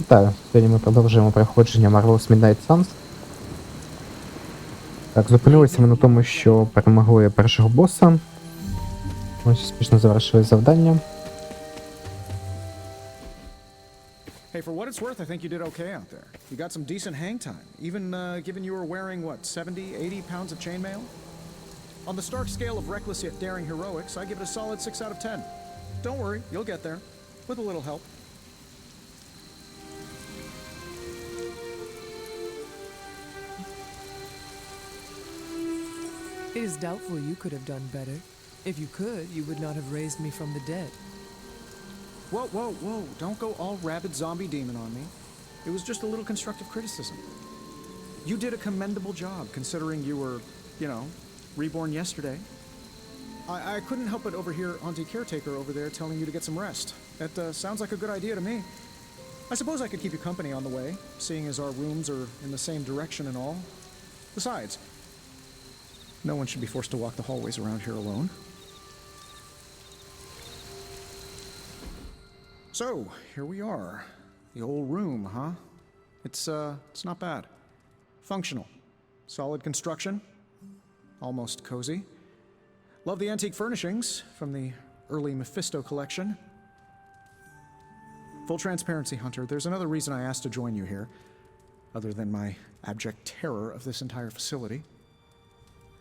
Так, сьогодні ми продовжуємо проходження Marvel's Midnight Suns. Так, зупинилися ми на тому, що перемогли першого боса. Ось успішно завершили завдання. Hey, for what it's worth, I think you did okay out there. You got some decent hang time, even given you were wearing, what, 70, 80 pounds of chainmail? On the Stark scale of reckless yet daring heroics, I give it a solid 6 out of 10. Don't worry, you'll get there, with a little help. It is doubtful you could have done better. If you could, you would not have raised me from the dead. Whoa, whoa, whoa, don't go all rabid zombie demon on me. It was just a little constructive criticism. You did a commendable job, considering you were, you know, reborn yesterday. I couldn't help but overhear Auntie Caretaker over there telling you to get some rest. That sounds like a good idea to me. I suppose I could keep you company on the way, seeing as our rooms are in the same direction and all. Besides, no one should be forced to walk the hallways around here alone. So, here we are. The old room, huh? It's not bad. Functional. Solid construction. Almost cozy. Love the antique furnishings from the early Mephisto collection. Full transparency, Hunter, there's another reason I asked to join you here, other than my abject terror of this entire facility.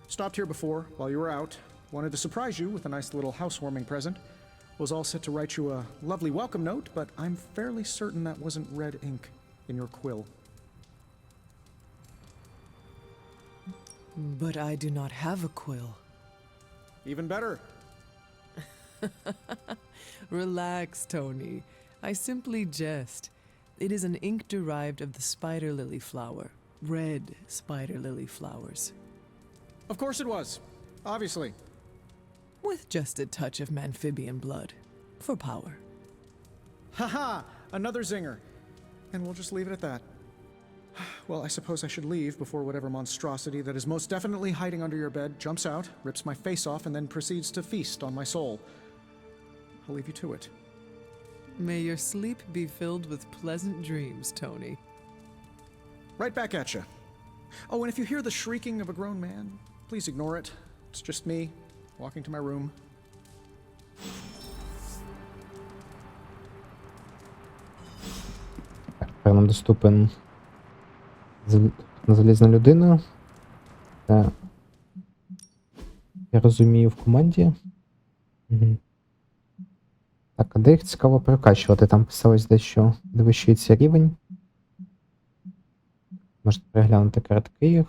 Stopped here before, while you were out. Wanted to surprise you with a nice little housewarming present. Was all set to write you a lovely welcome note, but I'm fairly certain that wasn't red ink in your quill. But I do not have a quill. Even better. Relax, Tony. I simply jest. It is an ink derived of the spider lily flower. Red spider lily flowers. Of course it was. Obviously. With just a touch of amphibian blood. For power. Haha! Another zinger. And we'll just leave it at that. Well, I suppose I should leave before whatever monstrosity that is most definitely hiding under your bed jumps out, rips my face off, and then proceeds to feast on my soul. I'll leave you to it. May your sleep be filled with pleasant dreams, Tony. Right back at you. Oh, and if you hear the shrieking of a grown man, please ignore it. It's just me, walking to my room. Тепер нам доступен залізна людина. Це, я розумію, в команді. Угу. Так, а де їх цікаво прокачувати? Там писалось дещо підвищується рівень. Можете переглянути картки їх.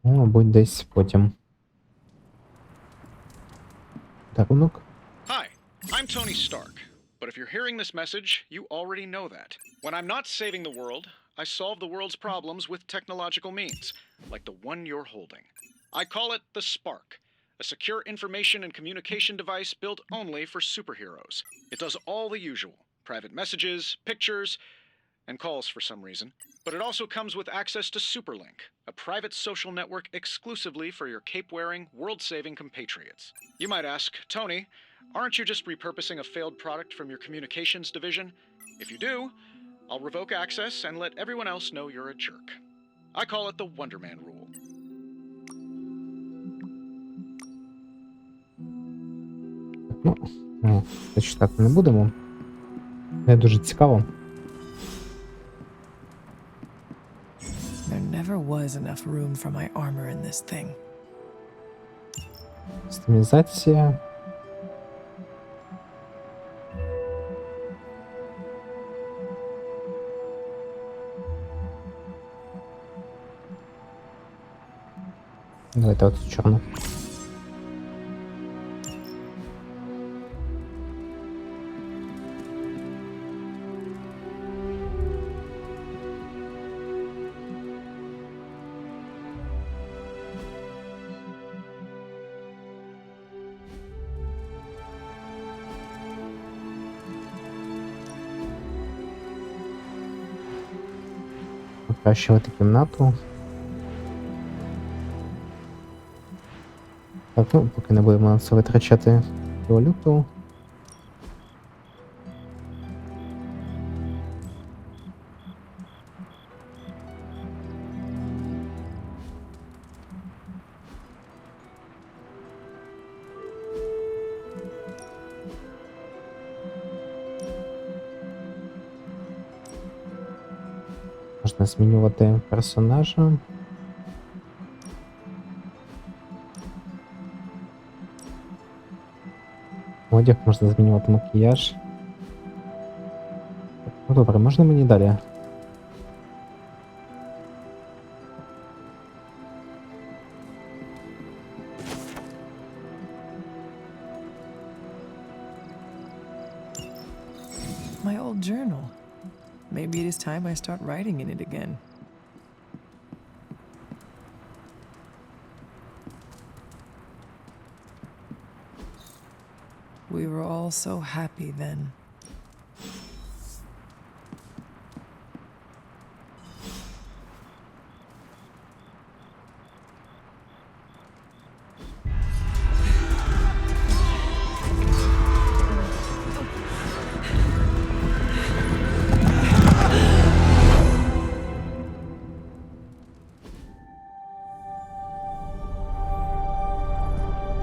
Ну, мабуть, десь потім. Дарунок. Hi, I'm Tony Stark. But if you're hearing this message, you already know that. When I'm not saving the world, I solve the world's problems with technological means, like the one you're holding. I call it the Spark, a secure information and communication device built only for superheroes. It does all the usual, private messages, pictures, and calls for some reason. But it also comes with access to Superlink, a private social network exclusively for your cape-wearing, world-saving compatriots. You might ask, Tony, aren't you just repurposing a failed product from your communications division? If you do, I'll revoke access and let everyone else know you're a jerk. I call it the Wonder Man rule. Ну, читати не будемо. Не дуже цікаво. There never was enough room for my armor in this thing. Кастомізація. Давайте от чорну. Покращувати кімнату. Так, ну, поки не будемо на це витрачати валюту. можна змінювати персонажа. Одяг, можна змінювати макіяж. Ну добре, можна мені далі? My old journal. Maybe it is time I start writing in it again. We were all so happy then.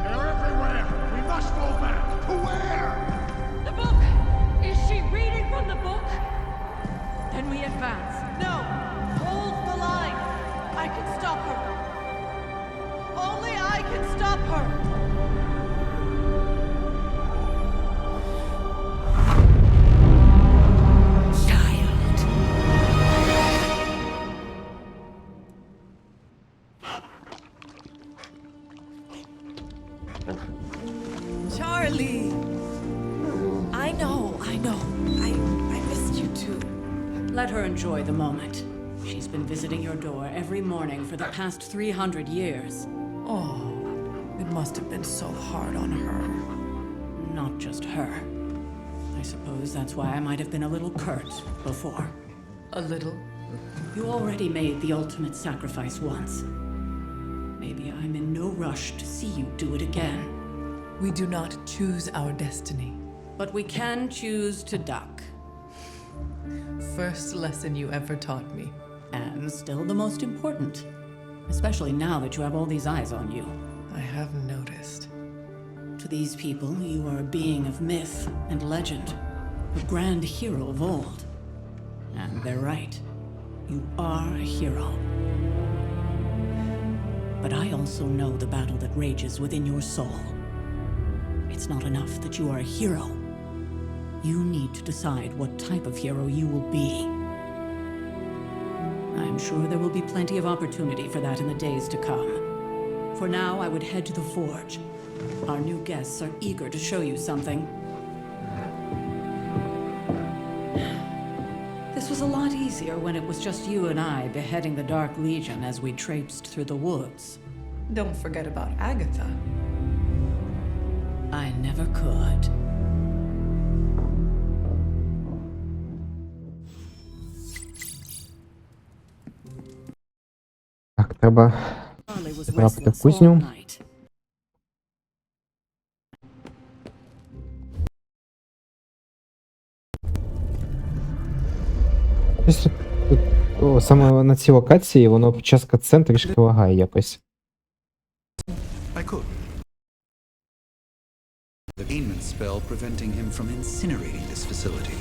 They're everywhere! We must go back! To where? The book! Is she reading from the book? Then we advance. No! Hold the line! I can stop her. Only I can stop her! Child. Charlie! I know. I missed you too. Let her enjoy the moment. She's been visiting your door every morning for the past 300 years. Oh, it must have been so hard on her. Not just her. I suppose that's why I might have been a little curt before. A little. You already made the ultimate sacrifice once. Maybe I'm in no rush to see you do it again. We do not choose our destiny. But we can choose to duck. First lesson you ever taught me. And still the most important. Especially now that you have all these eyes on you. I have noticed. To these people, you are a being of myth and legend. A grand hero of old. And they're right. You are a hero. But I also know the battle that rages within your soul. It's not enough that you are a hero. You need to decide what type of hero you will be. I'm sure there will be plenty of opportunity for that in the days to come. For now, I would head to the forge. Our new guests are eager to show you something. This was a lot easier when it was just you and I beheading the Dark Legion as we traipsed through the woods. Don't forget about Agatha. I never could. Так, треба Charlie was потрапити в restless all кузню. night. Щось тут, саме на цій локації воно під час катсцен трішки лагає якось. I could. The containment spell preventing him from incinerating this facility.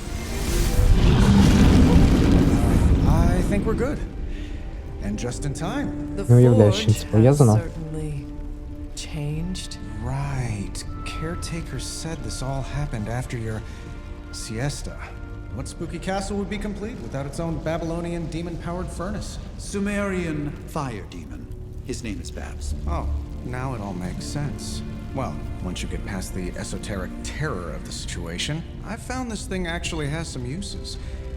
I think we're good. And just in time. The Не уявляю, з forge чим це has пов'язано. certainly changed. Right. Caretaker said this all happened after your siesta. What spooky castle would be complete without its own Babylonian demon-powered furnace? Sumerian fire demon. His name is Babs. Oh, now it all makes sense. Well, once you get past the esoteric terror of the situation, I've found this thing actually has some uses.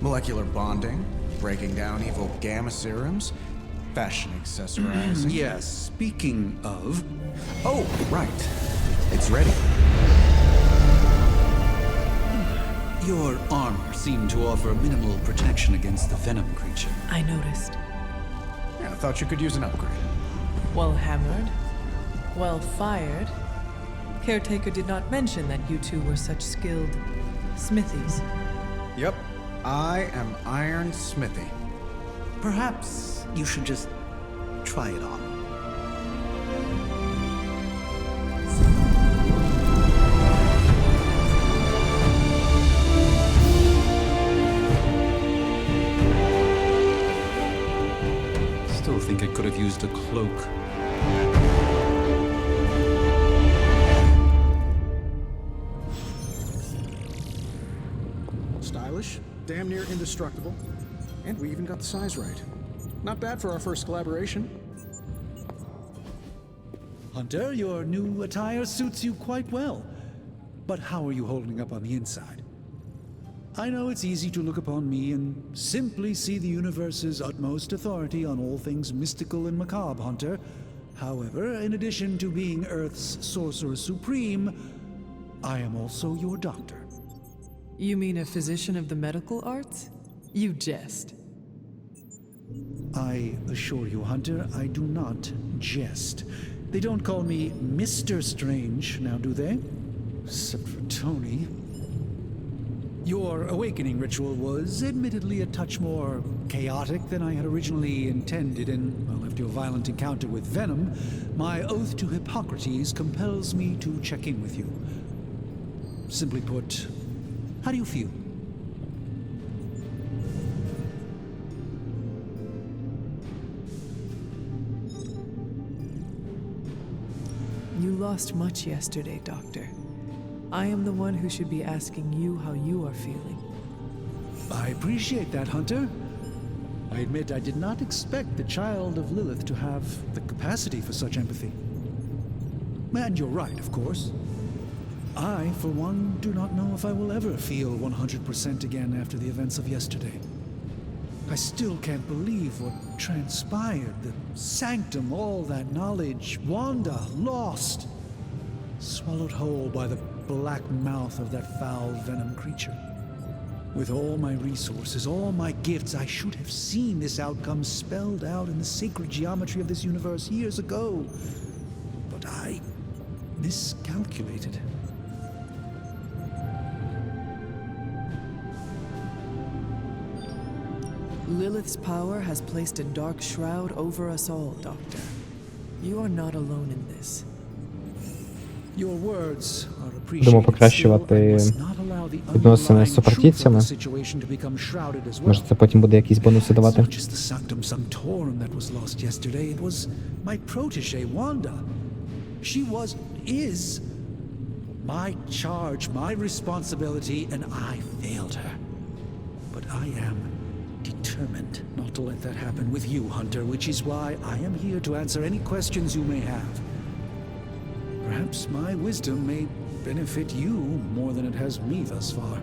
Molecular bonding, breaking down evil gamma serums, fashion accessorizing. Yes, speaking of, Oh, right. It's ready. your armor seemed to offer minimal protection against the venom creature. I noticed. Yeah, I thought you could use an upgrade. Well hammered. Well fired. Caretaker did not mention that you two were such skilled smithies. Yep, I am Iron Smithy. Perhaps you should just try it on. Stylish, damn near indestructible, and we even got the size right. Not bad for our first collaboration. Hunter, your new attire suits you quite well. But how are you holding up on the inside? I know it's easy to look upon me and simply see the universe's utmost authority on all things mystical and macabre, Hunter. However, in addition to being Earth's sorcerer supreme, I am also your doctor. You mean a physician of the medical arts? You jest. I assure you, Hunter, I do not jest. They don't call me Mr. Strange, now do they? Except for Tony. Your awakening ritual was admittedly a touch more chaotic than I had originally intended, and well, after your violent encounter with Venom, my oath to Hippocrates compels me to check in with you. Simply put, how do you feel? You lost much yesterday, Doctor. I am the one who should be asking you how you are feeling. I appreciate that, Hunter. I admit I did not expect the child of Lilith to have the capacity for such empathy. And you're right, of course. I, for one, do not know if I will ever feel 100% again after the events of yesterday. I still can't believe what transpired. The sanctum, all that knowledge, Wanda, lost. Swallowed whole by the black mouth of that foul venom creature. With all my resources, all my gifts, I should have seen this outcome spelled out in the sacred geometry of this universe years ago. But I miscalculated. Lilith's power has placed a dark shroud over us all, Doctor. You are not alone in this. Your words are Будемо appreciated. покращувати Still, I must not allow the відносини underlying з truth of супартійцями. the situation to become shrouded as well. Може, це потім буде якісь бонуси It's давати. not just the sanctum sanctorum that was lost yesterday. It was my protege, Wanda. She is my charge, my responsibility, and I failed her. But I am determined not to let that happen with you, Hunter, which is why I am here to answer any questions you may have. Perhaps my wisdom may benefit you more than it has me thus far.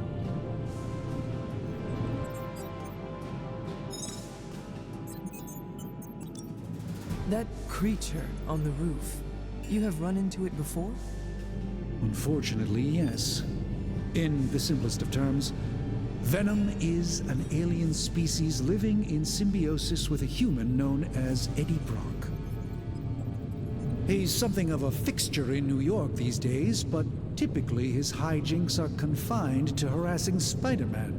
That creature on the roof, you have run into it before? Unfortunately, yes. In the simplest of terms, Venom is an alien species living in symbiosis with a human known as Eddie Brock. He's something of a fixture in New York these days, but typically his hijinks are confined to harassing Spider-Man.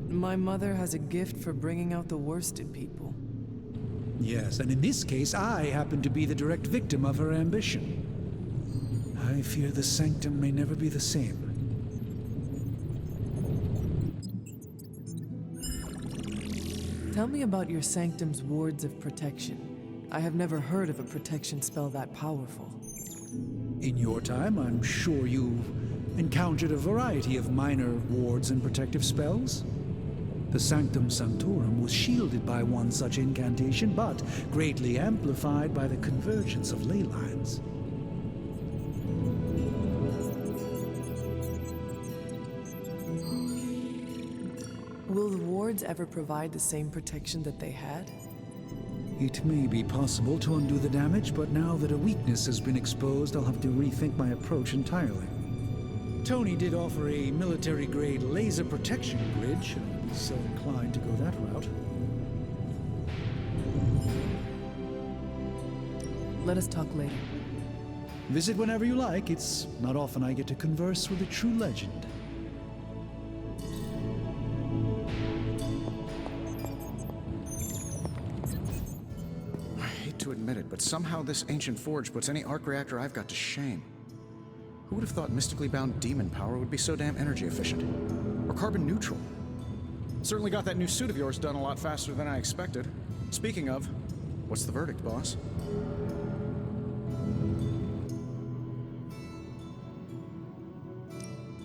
My mother has a gift for bringing out the worst in people. Yes, and in this case, I happen to be the direct victim of her ambition. I fear the sanctum may never be the same. Tell me about your sanctum's wards of protection. I have never heard of a protection spell that powerful. In your time, I'm sure you've encountered a variety of minor wards and protective spells. The Sanctum Sanctorum was shielded by one such incantation, but greatly amplified by the convergence of ley lines. Will the wards ever provide the same protection that they had? It may be possible to undo the damage, but now that a weakness has been exposed, I'll have to rethink my approach entirely. Tony did offer a military-grade laser protection grid, should I be so inclined to go that route. Let us talk later. Visit whenever you like. It's not often I get to converse with a true legend. I hate to admit it, but somehow this ancient forge puts any arc reactor I've got to shame. Who would have thought mystically bound demon power would be so damn energy efficient? Or carbon neutral? Certainly got that new suit of yours done a lot faster than I expected. Speaking of, what's the verdict, boss?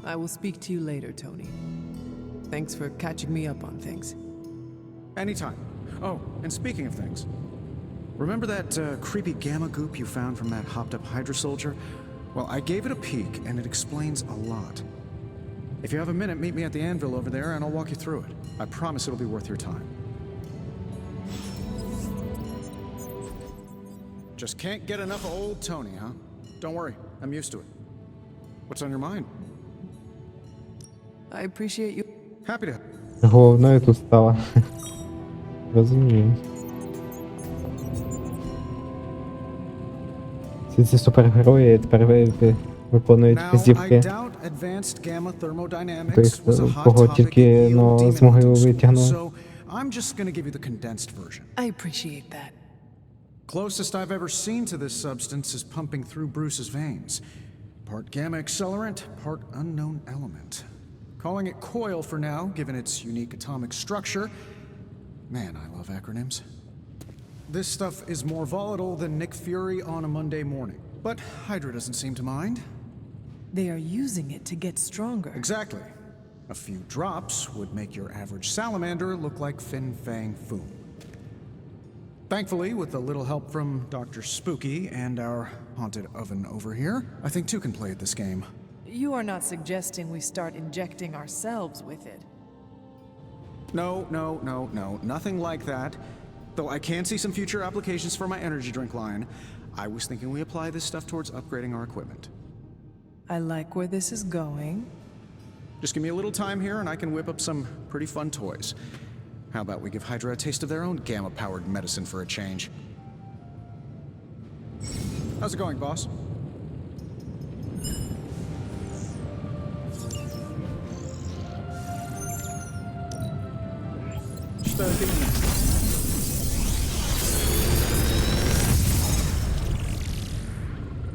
I will speak to you later, Tony. Thanks for catching me up on things. Anytime. Oh, and speaking of things, remember that creepy gamma goop you found from that hopped-up Hydra soldier? Well, I gave it a peek, and it explains a lot. If you have a minute, meet me at the anvil over there, and I'll walk you through it. I promise it'll be worth your time. Just can't get enough of old Tony, huh? Don't worry, I'm used to it. What's on your mind? I appreciate you. Happy to. Головною тут стала. Розумію. Всі ці супергерої тепер виконують Now, I вказівки doubt advanced gamma thermodynamics was a hot кого topic тільки, in ну, demon змогли hunting school, витягнути. so I'm just gonna give you the condensed version. I appreciate that. Closest I've ever seen to this substance is pumping through Bruce's veins. Part gamma accelerant, part unknown element. Calling it coil for now, given its unique atomic structure. Man, I love acronyms. This stuff is more volatile than Nick Fury on a Monday morning. But Hydra doesn't seem to mind. They are using it to get stronger. Exactly. A few drops would make your average salamander look like Fin Fang Foom. Thankfully, with a little help from Dr. Spooky and our haunted oven over here, I think two can play at this game. You are not suggesting we start injecting ourselves with it. No, nothing like that. Though I can see some future applications for my energy drink line, I was thinking we apply this stuff towards upgrading our equipment. I like where this is going. Just give me a little time here and I can whip up some pretty fun toys. How about we give Hydra a taste of their own gamma-powered medicine for a change? How's it going, boss?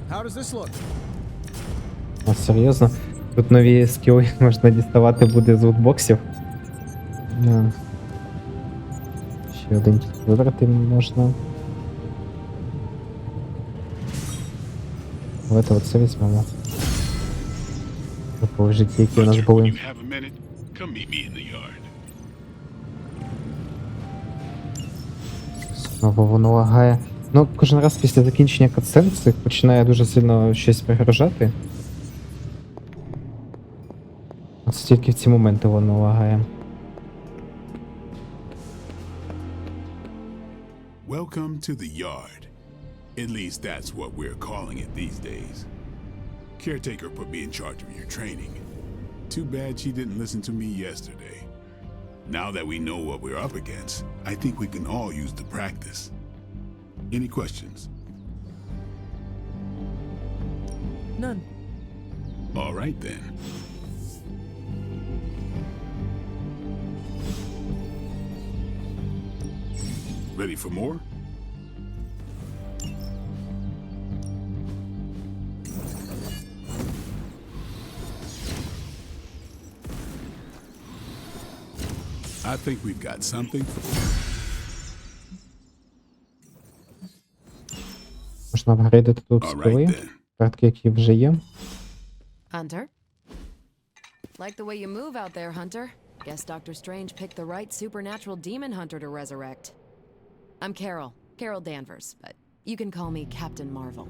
How does this look? А, серйозно? Тут нові скіли можна діставати буде з лутбоксів. Да. Ще один вибрати можна. Давайте оце візьмемо. По житті, які у нас Roger, when були. you have a minute, come meet me in the yard. Знову воно лагає. Ну, кожен раз після закінчення катсцен це починає дуже сильно щось перегружати. Ось тільки в ці моменти воно лагає. Welcome to the yard. At least that's what we're calling it these days. Caretaker put me in charge of your training. Too bad she didn't listen to me yesterday. Now that we know what we're up against, I think we can all use the practice. Any questions? None. All right then. Ready for more? I think we've got something for... Можна апгрейдити тут All right скіли, then. картки, які вже є. Hunter? Like the way you move out there, Hunter. Guess Dr. Strange picked the right supernatural demon hunter to resurrect. I'm Carol Danvers, but you can call me Captain Marvel.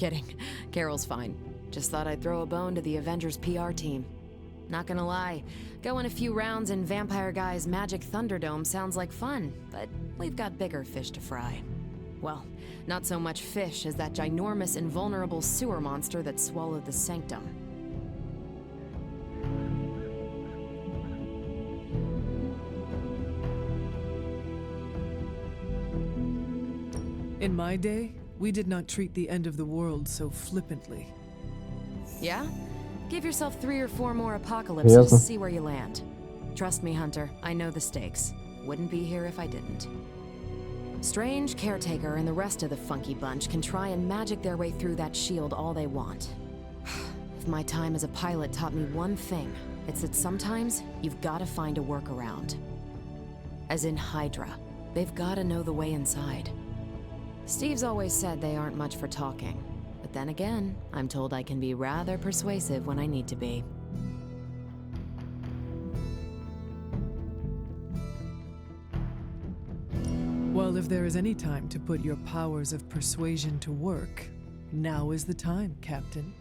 Kidding, Carol's fine. Just thought I'd throw a bone to the Avengers PR team. Not gonna lie, going a few rounds in Vampire Guy's Magic Thunderdome sounds like fun, but we've got bigger fish to fry. Well, not so much fish as that ginormous invulnerable sewer monster that swallowed the Sanctum. In my day, we did not treat the end of the world so flippantly. Yeah? Give yourself 3 or 4 more apocalypses to see where you land. Trust me, Hunter, I know the stakes. Wouldn't be here if I didn't. Strange, Caretaker, and the rest of the funky bunch can try and magic their way through that shield all they want. If my time as a pilot taught me one thing, it's that sometimes you've gotta find a workaround. As in Hydra, they've gotta know the way inside. Steve's always said they aren't much for talking, but Then again, I'm told I can be rather persuasive when I need to be. Well, if there is any time to put your powers of persuasion to work, now is the time, Captain.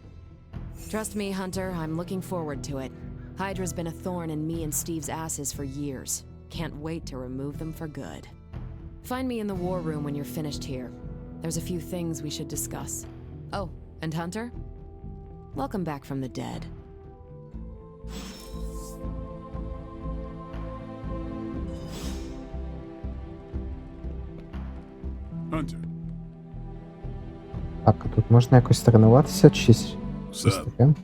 Trust me, Hunter, I'm looking forward to it. Hydra's been a thorn in me and Steve's asses for years. Can't wait to remove them for good. Find me in the war room when you're finished here. There's a few things we should discuss. Oh, and Hunter? Welcome back from the dead. Hunter, Так, а тут можна якось тренуватися чи щось Sup? таке?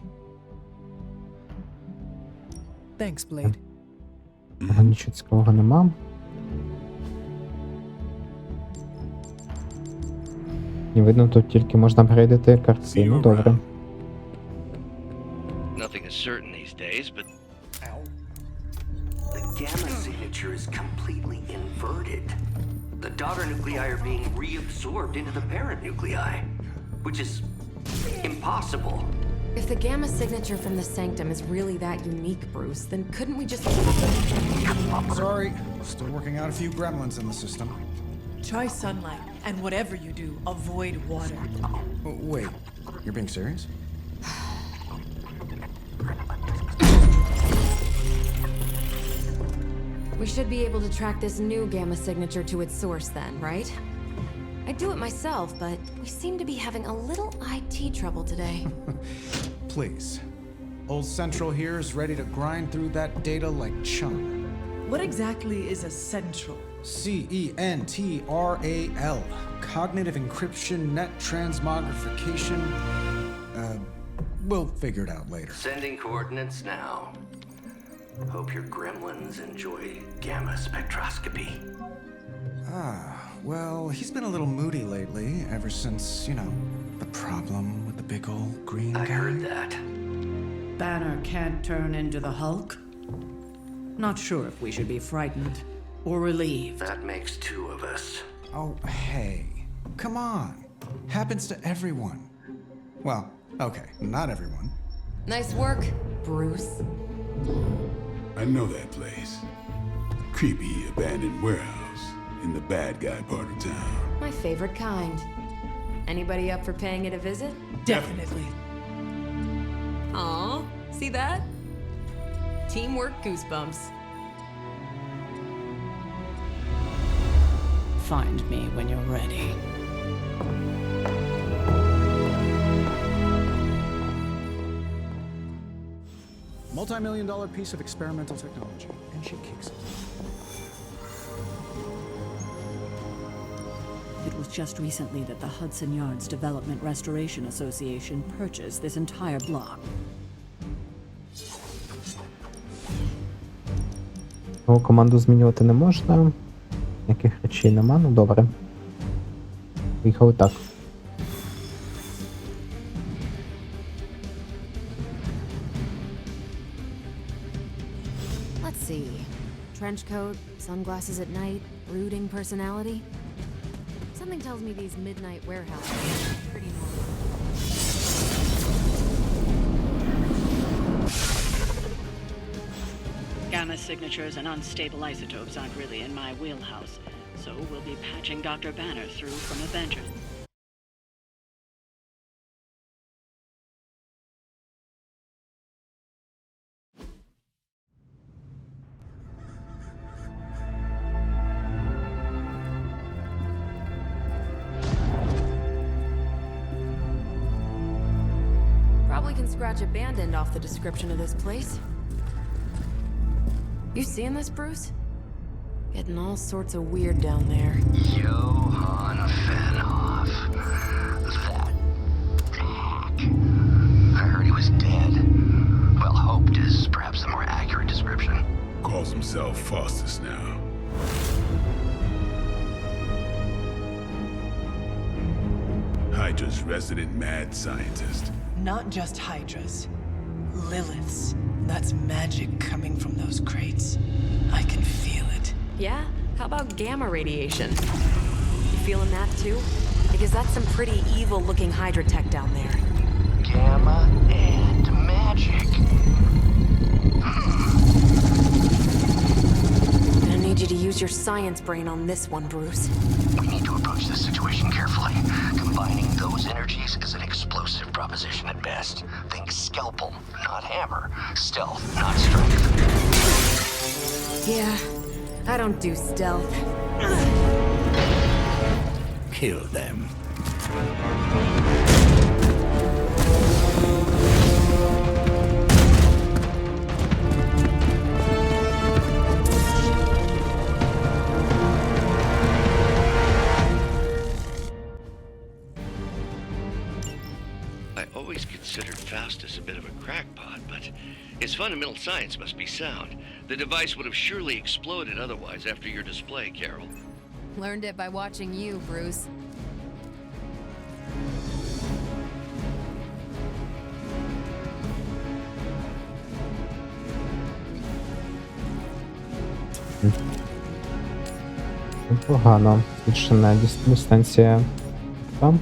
Thanks, Blade. Ага, нічого цікавого нема. І видно, тут тільки можна перейдати картину, добре. Nothing is certain these days, but The gamma signature is completely inverted. The daughter nuclei are being reabsorbed into the parent nuclei, which is impossible. If the gamma signature from the Sanctum is really that unique, Bruce, then couldn't we just... Sorry, still working out a few gremlins in the system. Try sunlight, and whatever you do, avoid water. Oh, wait, you're being serious? We should be able to track this new gamma signature to its source then, right? I'd do it myself, but we seem to be having a little IT trouble today. Please. Old Central here is ready to grind through that data like chum. What exactly is a central? CENTRAL. Cognitive encryption, net transmogrification. We'll figure it out later. Sending coordinates now. Hope your gremlins enjoy gamma spectroscopy. Well, he's been a little moody lately, ever since, you know, the problem with the big old green guy. I heard that. Banner can't turn into the Hulk? Not sure if we should be frightened or relieved. That makes two of us. Oh, hey. Come on. Happens to everyone. Well, okay, not everyone. Nice work, Bruce. I know that place. Creepy abandoned warehouse in the bad guy part of town. My favorite kind. Anybody up for paying it a visit? Definitely. Aw, see that? Teamwork goosebumps. Find me when you're ready. Multi-million-dollar piece of experimental technology, and she kicks it. It was just recently that the Hudson Yards Development Restoration Association purchased this entire block. Команду змінювати не можна. Ніяких речей нема, ну добре. Поїхали так. Let's see. Trench coat, sunglasses at night, brooding personality. Something tells me these midnight warehouses are pretty normal. Gamma signatures and unstable isotopes aren't really in my wheelhouse, so we'll be patching Dr. Banner through from Avengers. Probably can scratch abandoned off the description of this place. You seeing this, Bruce? Getting all sorts of weird down there. Johann Fanoff. That hack. I heard he was dead. Well, hoped is perhaps the more accurate description. Calls himself Faustus now. Hydra's resident mad scientist. Not just Hydras. Liliths. That's magic coming from those crates. I can feel it. Yeah? How about gamma radiation? You feeling that too? Because that's some pretty evil-looking Hydra tech down there. Gamma and magic. Gonna need you to use your science brain on this one, Bruce. We need to approach this situation carefully. Combining those energies is an explosive proposition at best. Think scalpel, not hammer. Stealth, not strength. Yeah, I don't do stealth. Kill them. I always considered Faustus a bit of a crackpot, but his fundamental science must be sound. The device would have surely exploded otherwise after your display, Carol. Learned it by watching you, Bruce. Непогано. Збільшена дистанція. Там.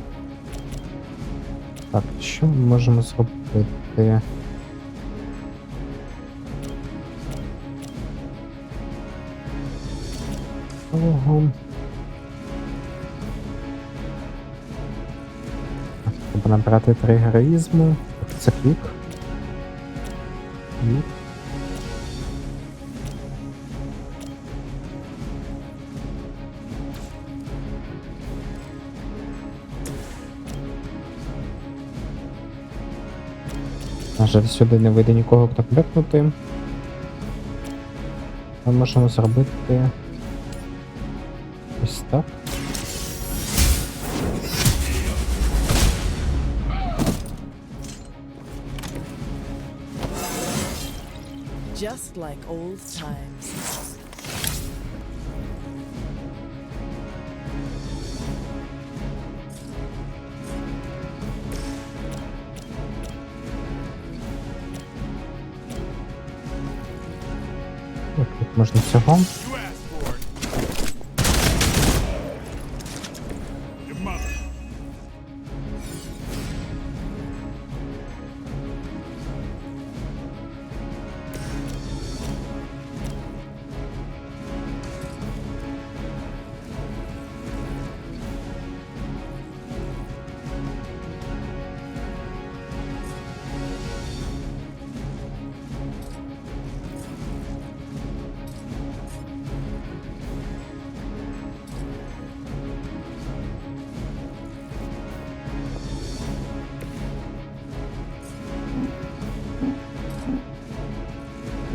Так, що ми можемо зробити? Ого. Треба набрати 3 героїзму. Це клік. Клік. На жаль, сюди не вийде нікого кнопнути. Ми можемо зробити ось так. Just like old times. Тут можна всього. You asked for it. Your mother.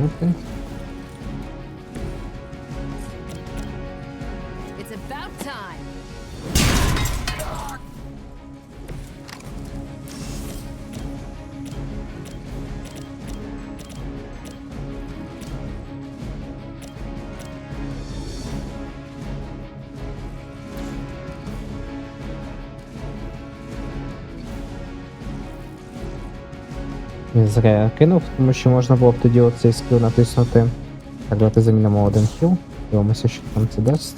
Окей. It's about time. Не зря я кинув, тому що можна було б тоді оцей скіл натиснути. Так, давайте замінимо один хіл. Дивимося, що там це дасть.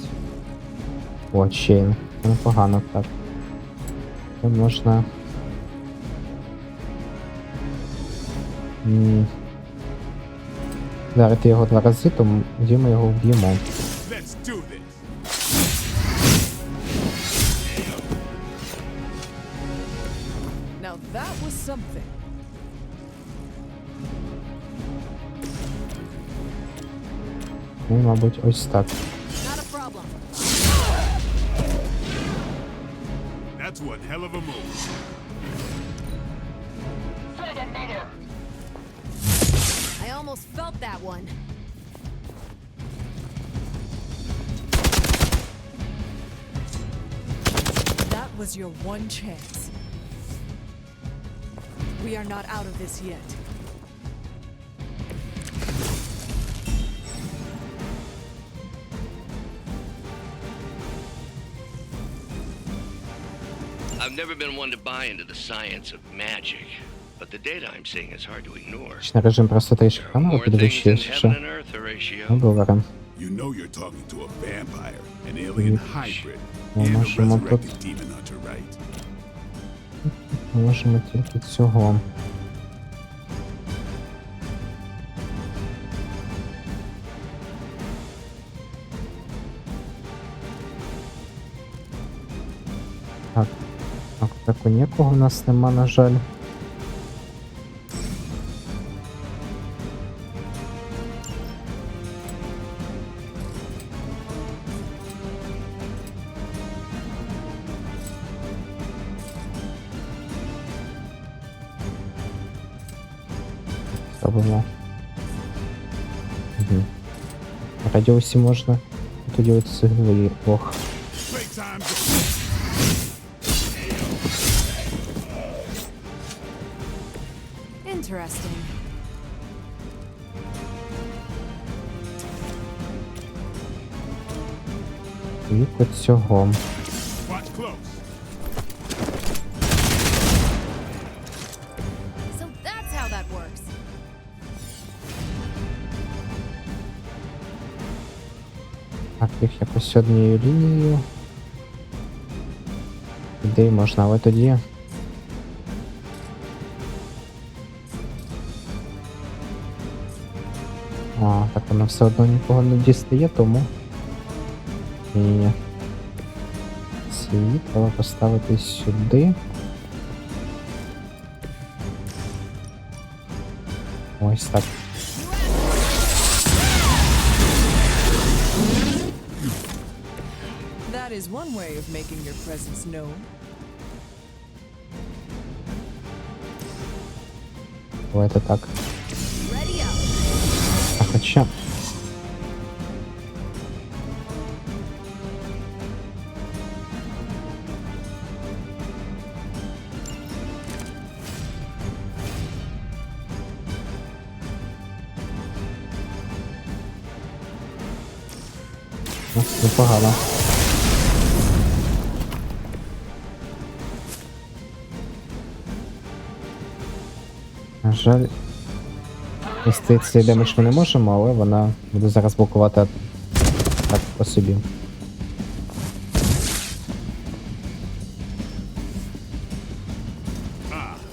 О, чейн. Це непогано, так. Це можна... Вдарити його 2 рази, тоді ми його вб'ємо. Let's do this. Now that was something. Ну, мабуть, ось так. Not a problem. That's one hell of a move. I almost felt that one. That was your one chance. We are not out of this yet. I've never been one to buy into the science of magic, but the data I'm seeing is hard to ignore. Режим просто трішки There are камеру more things in підвищує, heaven що. and earth, Horatio. Ну, добре. You know you're talking to a vampire, an alien hybrid, Ми and a можемо тут, resurrected demon hunter, right? можемо тільки цього. Так, так, нікого в нас нема, на жаль. Робимо. Угу. В радіусі можна. Тоді от сигналі. Ох. Interesting. Вік от цього. So that's how that works. Так, їх якось однією лінією. Ідеї можна, але тоді. А, так воно все одно нікого не дістає, тому. І ці треба поставити сюди. Ось так. That is one way of making your presence known. Давайте так. Ready up. А хоча. Непогано. На жаль, нести цей демедж ми не можемо, але вона буде зараз блокувати так по собі.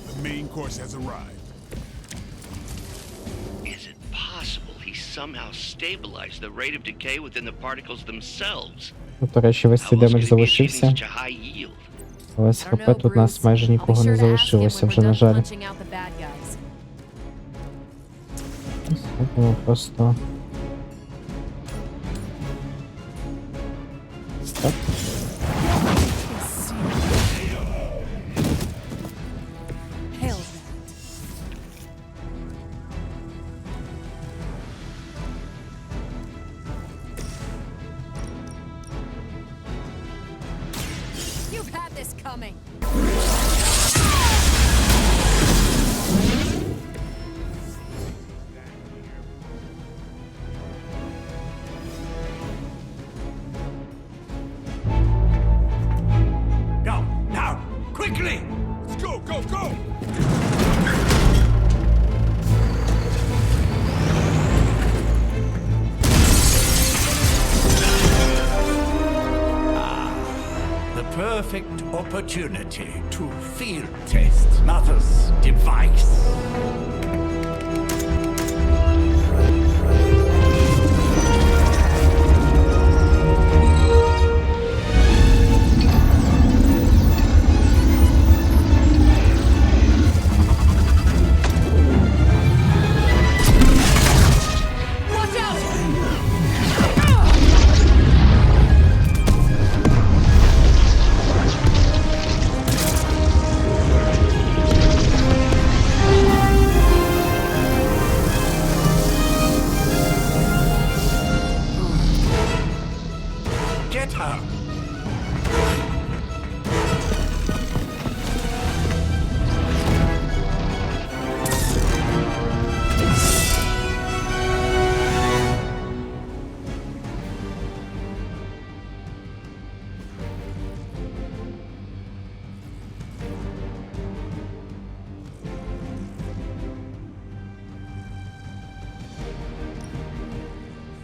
The main course has arrived. Is it possible he somehow stabilized the rate of decay within the particles themselves? До речі, весь цей How else демедж could he be achieving залишився, such a high yield? але з ХП тут у нас майже нікого не залишилося вже, на жаль. Спробуємо просто... Стоп. Hail that. You've had this coming. Go, now, quickly! Let's go, go, go! The perfect opportunity to field test Mother's device. Watch out!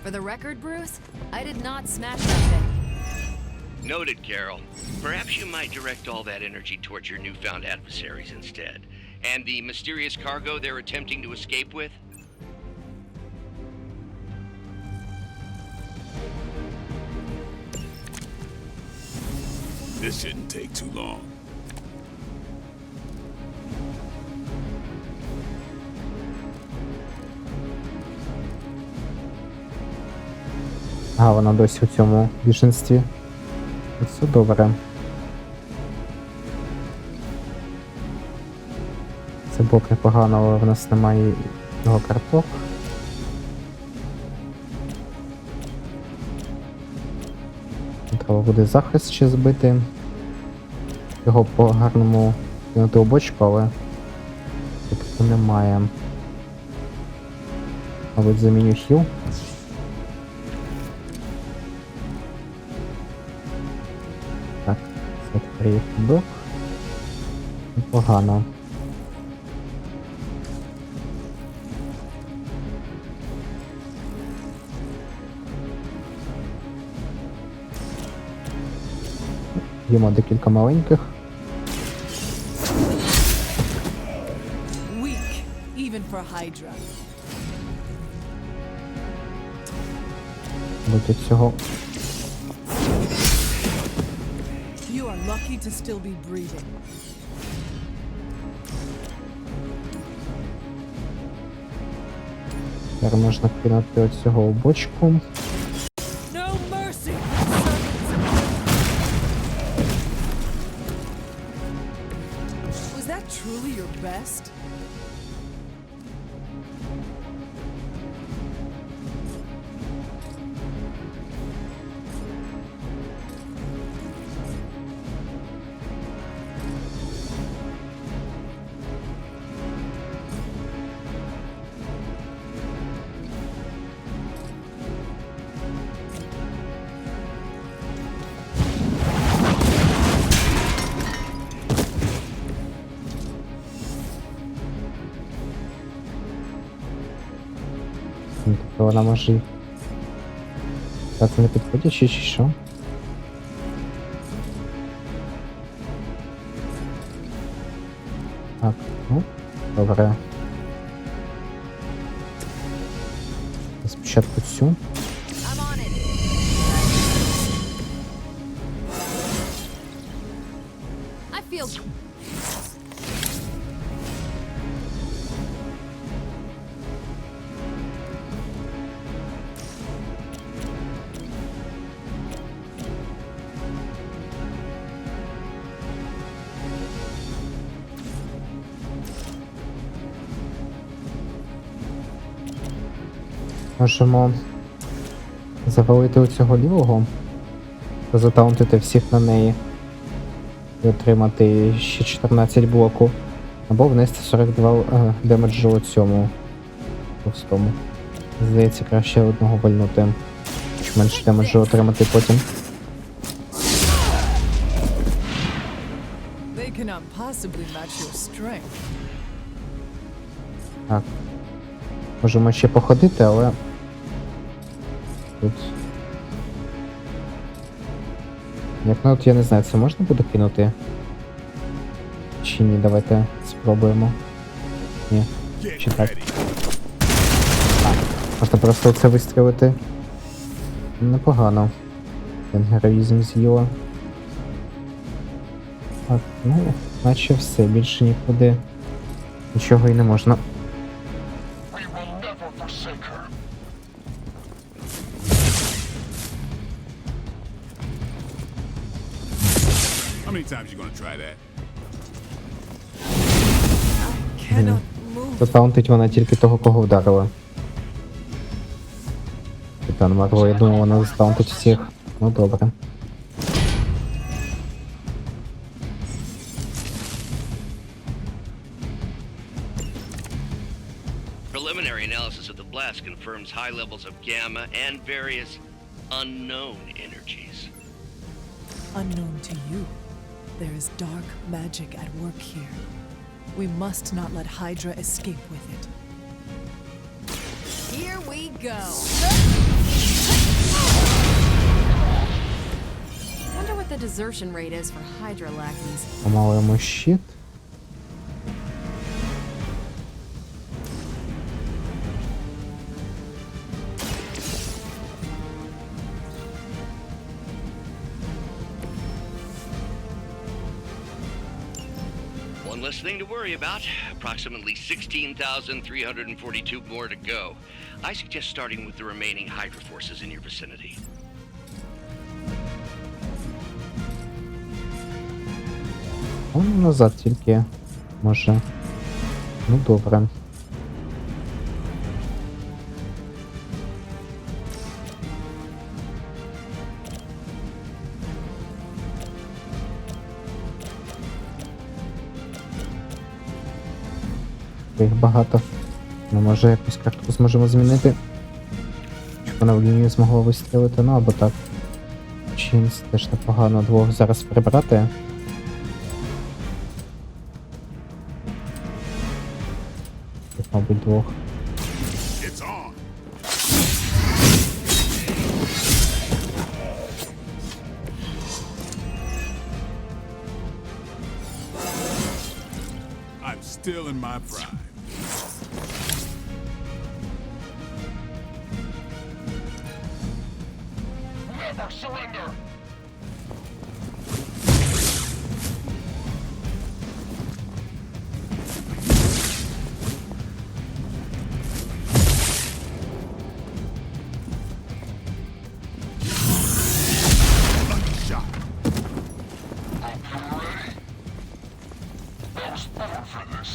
For the record, Bruce, I did not smash that thing. Noted, Carol. Perhaps you might direct all that energy towards your newfound adversaries instead. And the mysterious cargo they're attempting to escape with? This shouldn't take too long. А, вона досі у цьому біженстві. Це добре. Це було б непогано, але в нас немає його карток. Треба буде захист ще збити. Його по-гарному кинути у бочку, але типу немає. Мабуть, заміню хіл. Так, це приїхав блок. Непогано. Б'ємо декілька маленьких. Weak, even for Hydra. Будь цього. You are lucky to still be breathing. Тепер можна кинути оцього у бочку. No mercy! Was that truly your best? Тобто вона може... Та це не підходячи чи що? Так, ну, добре. Спочатку цю. I'm on it. I feel... Можемо завалити у цього лівого, затаунтити всіх на неї і отримати ще 14 блоку, або внести 42 демеджу у цьому товстому. Здається, краще одного вальнути, щоб менше демеджу отримати потім. They cannot possibly match your strength. Так. Можемо ще походити, але тут... Як ну от я не знаю, це можна буде кинути? Чи ні? Давайте спробуємо. Ні. Чи так? Так. Можна просто це вистрілити. Непогано. Ten героїзм з'їла. Так, ну, наче все. Більше нікуди нічого і не можна. How many times you gonna try that? Cannot move. Затаунтить вона тільки того, кого вдарила. Капітан Марвел, я думав, вона затаунтить всіх. Ну добре. Preliminary analysis of the blast confirms high levels of gamma and various unknown energies. Unknown to you, there is dark magic at work here. We must not let Hydra escape with it. Here we go. Wonder what the desertion rate is for Hydra lackeys. Помалуємо щит. One less thing to worry about. Approximately 16,342 more to go. I suggest starting with the remaining Hydra forces in your vicinity. Он назад тільки може. Ну добре. Їх багато. Ну, може якусь картку зможемо змінити. Щоб вона в лінію змогла вистрілити, ну або так. Чимсь теж непогано двох зараз прибрати. Мабуть, двох. It's on. I'm still in my prime. Never surrender! Shot. Ready? I was born for this.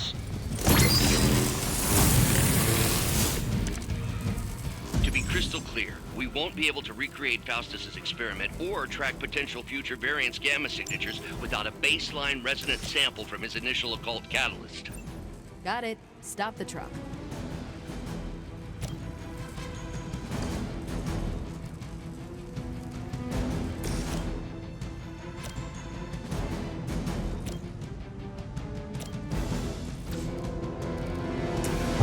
To be crystal clear, we won't be able to recreate Faustus's experiment or track potential future variants' gamma signatures without a baseline resonant sample from his initial occult catalyst. Got it. Stop the truck.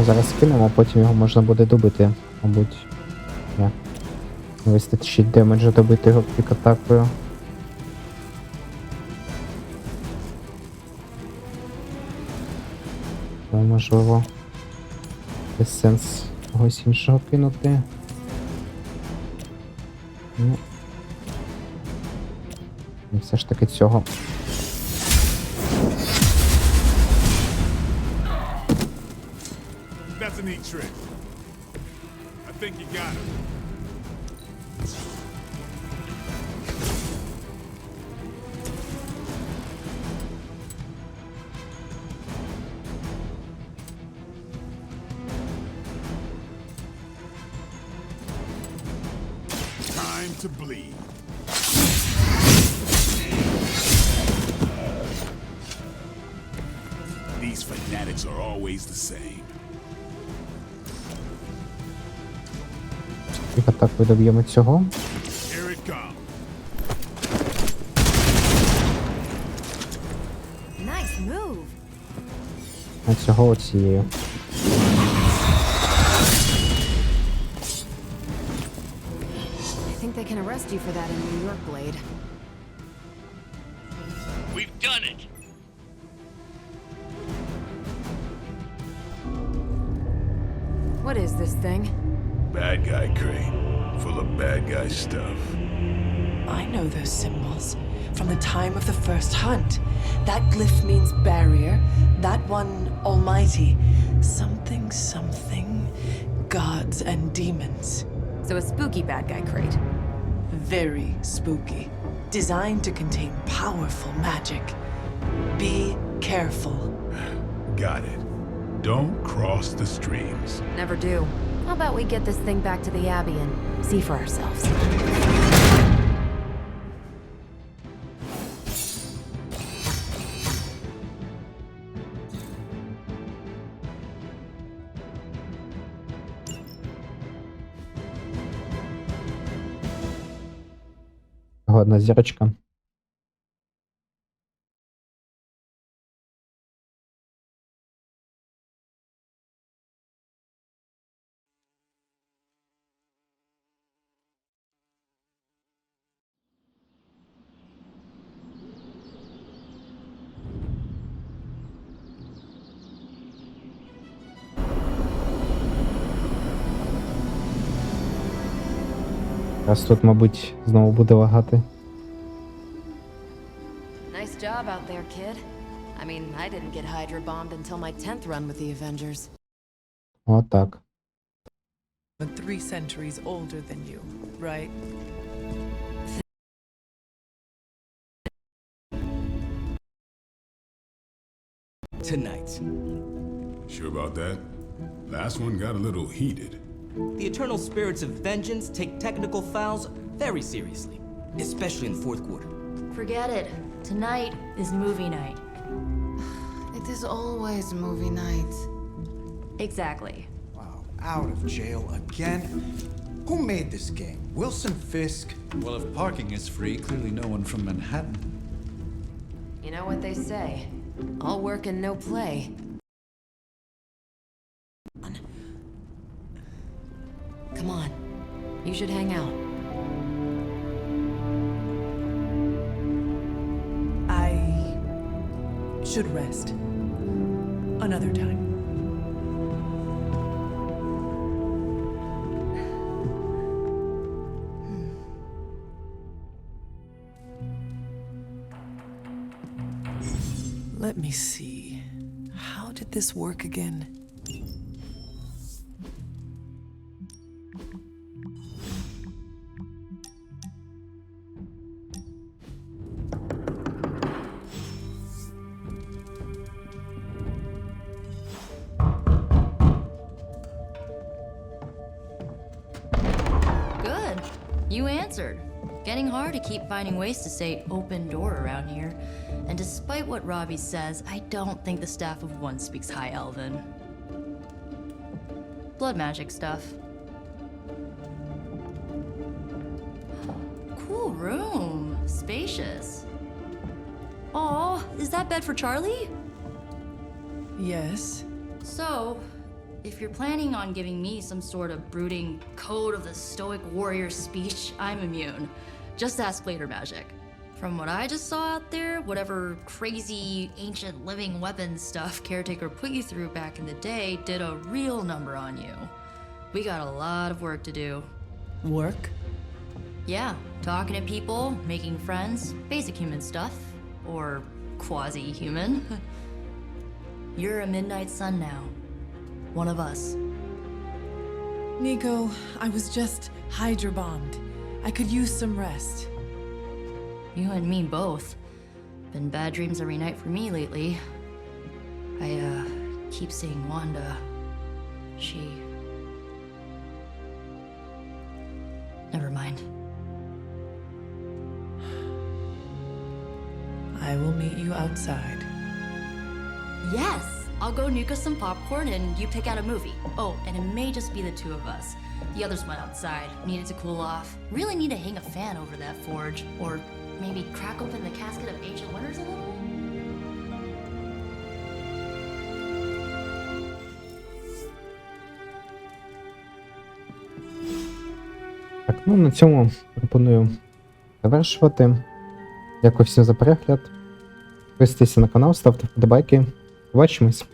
Зараз кинемо, потім його можна буде добити, мабуть. Не вистачить демеджа добити його пік-атакою. Тому, можливо, без сенс когось іншого кинути. Ну. І все ж таки цього. That's a neat trick. I think you got him. Time to bleed. These fanatics are always the same. Пік-атакою доб'ємо цього. Here it comes. Nice move. А цього оцією. I think they can arrest you for that in New York, Blade. We've done it! What is this thing? Bad guy crate, full of bad guy stuff. I know those symbols from the time of the first hunt. That glyph means barrier, that one almighty. Something, something, gods and demons. So a spooky bad guy crate. Very spooky. Designed to contain powerful magic. Be careful. Got it. Don't cross the streams. Never do. How about we get this thing back to the Abbey and see for ourselves? Одна зірочка. Раз тут, мабуть, знову буде лагати. Nice job out there, kid. I mean, I didn't get Hydra bombed until my 10th run with the Avengers. Отак. But 3 centuries older than you, right? Tonight. Sure about that? Last one got a little heated. The eternal spirits of vengeance take technical fouls very seriously, especially in the fourth quarter. Forget it. Tonight is movie night. It is always movie night. Exactly. Wow, out of jail again? Who made this game? Wilson Fisk? Well, if parking is free, clearly no one from Manhattan. You know what they say. All work and no play. Come on. You should hang out. I should rest. Another time. Let me see. How did this work again? Good. You answered. Getting hard to keep finding ways to say open door around here. And despite what Robbie says, I don't think the staff of One speaks High Elven. Blood magic stuff. Cool room. Spacious. Aw, is that bed for Charlie? Yes. So, if you're planning on giving me some sort of brooding code of the stoic warrior speech, I'm immune. Just ask later, Magic. From what I just saw out there, whatever crazy ancient living weapons stuff Caretaker put you through back in the day did a real number on you. We got a lot of work to do. Work? Yeah, talking to people, making friends, basic human stuff. Or quasi-human. You're a Midnight Sun now. One of us. Nico, I was just Hydra bombed. I could use some rest. You and me both. Been bad dreams every night for me lately. I, keep seeing Wanda. She... Never mind. I will meet you outside. Yes! I'll go nuke us some popcorn and you pick out a movie. Oh, and it may just be the two of us. The others went outside, needed to cool off. Really need to hang a fan over that forge. Or maybe crack open the casket of ancient wonders a little? Так, ну на цьому пропоную завершувати. Дякую всім за перегляд. Підписуйтесь на канал, ставте вподобайки. Побачимось!